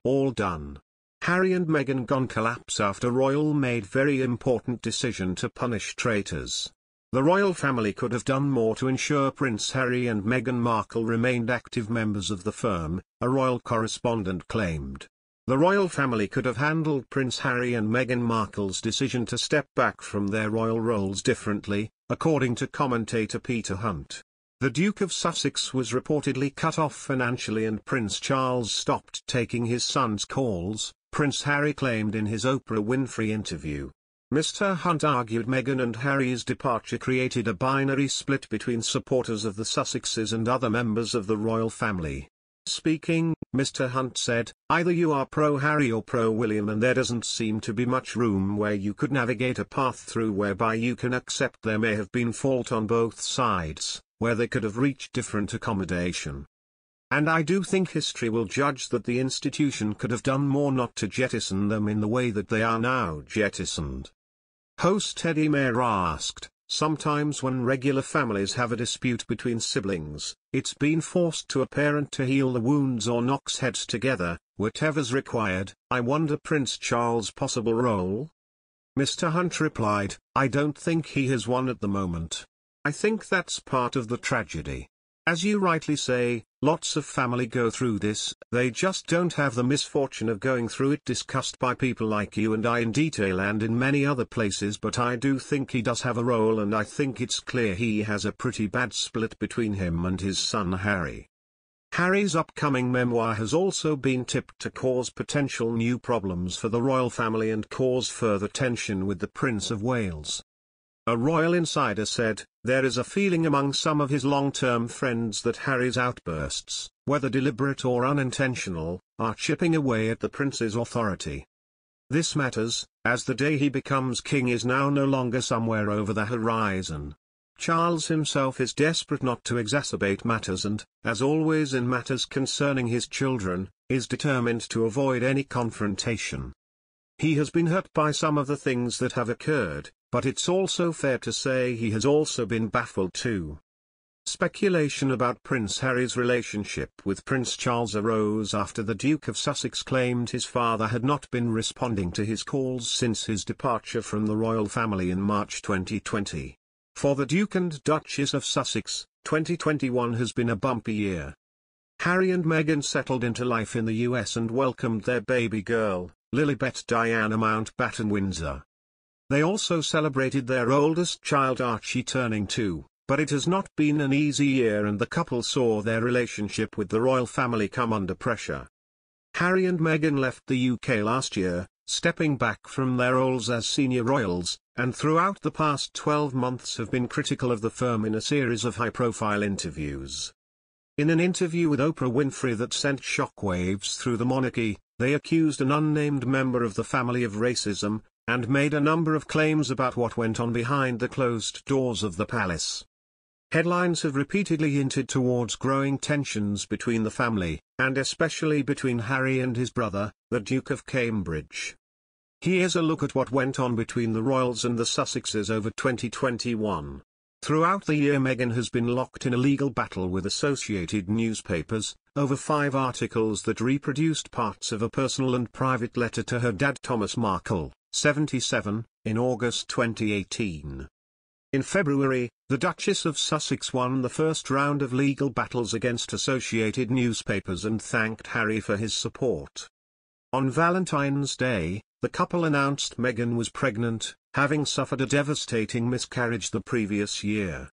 all done. Harry and Meghan gone collapse after royal made very important decision to punish traitors. The royal family could have done more to ensure Prince Harry and Meghan Markle remained active members of the firm, a royal correspondent claimed. The royal family could have handled Prince Harry and Meghan Markle's decision to step back from their royal roles differently, according to commentator Peter Hunt. The Duke of Sussex was reportedly cut off financially and Prince Charles stopped taking his son's calls, Prince Harry claimed in his Oprah Winfrey interview. Mr. Hunt argued Meghan and Harry's departure created a binary split between supporters of the Sussexes and other members of the royal family. Speaking, Mr. Hunt said, "Either you are pro-Harry or pro-William and there doesn't seem to be much room where you could navigate a path through whereby you can accept there may have been fault on both sides, where they could have reached different accommodation. And I do think history will judge that the institution could have done more not to jettison them in the way that they are now jettisoned." Host Eddie Mair asked, "Sometimes when regular families have a dispute between siblings, it's been forced to a parent to heal the wounds or knocks heads together, whatever's required. I wonder Prince Charles' possible role?" Mr. Hunt replied, "I don't think he has one at the moment. I think that's part of the tragedy. As you rightly say, lots of family go through this, they just don't have the misfortune of going through it discussed by people like you and I in detail and in many other places, but I do think he does have a role and I think it's clear he has a pretty bad split between him and his son Harry." Harry's upcoming memoir has also been tipped to cause potential new problems for the royal family and cause further tension with the Prince of Wales. A royal insider said, "There is a feeling among some of his long-term friends that Harry's outbursts, whether deliberate or unintentional, are chipping away at the prince's authority. This matters, as the day he becomes king is now no longer somewhere over the horizon. Charles himself is desperate not to exacerbate matters and, as always in matters concerning his children, is determined to avoid any confrontation. He has been hurt by some of the things that have occurred, but it's also fair to say he has also been baffled too." Speculation about Prince Harry's relationship with Prince Charles arose after the Duke of Sussex claimed his father had not been responding to his calls since his departure from the royal family in March 2020. For the Duke and Duchess of Sussex, 2021 has been a bumpy year. Harry and Meghan settled into life in the US and welcomed their baby girl, LilibetDianaMountbatten-Windsor. They also celebrated their oldest child Archie turning 2, but it has not been an easy year and the couple saw their relationship with the royal family come under pressure. Harry and Meghan left the UK last year, stepping back from their roles as senior royals, and throughout the past 12 months have been critical of the firm in a series of high-profile interviews. In an interview with Oprah Winfrey that sent shockwaves through the monarchy, they accused an unnamed member of the family of racism, and made a number of claims about what went on behind the closed doors of the palace. Headlines have repeatedly hinted towards growing tensions between the family, and especially between Harry and his brother, the Duke of Cambridge. Here's a look at what went on between the royals and the Sussexes over 2021. Throughout the year Meghan has been locked in a legal battle with associated newspapers, over 5 articles that reproduced parts of a personal and private letter to her dad Thomas Markle, 77, in August 2018. In February, the Duchess of Sussex won the first round of legal battles against associated newspapers and thanked Harry for his support. On Valentine's Day, the couple announced Meghan was pregnant, having suffered a devastating miscarriage the previous year.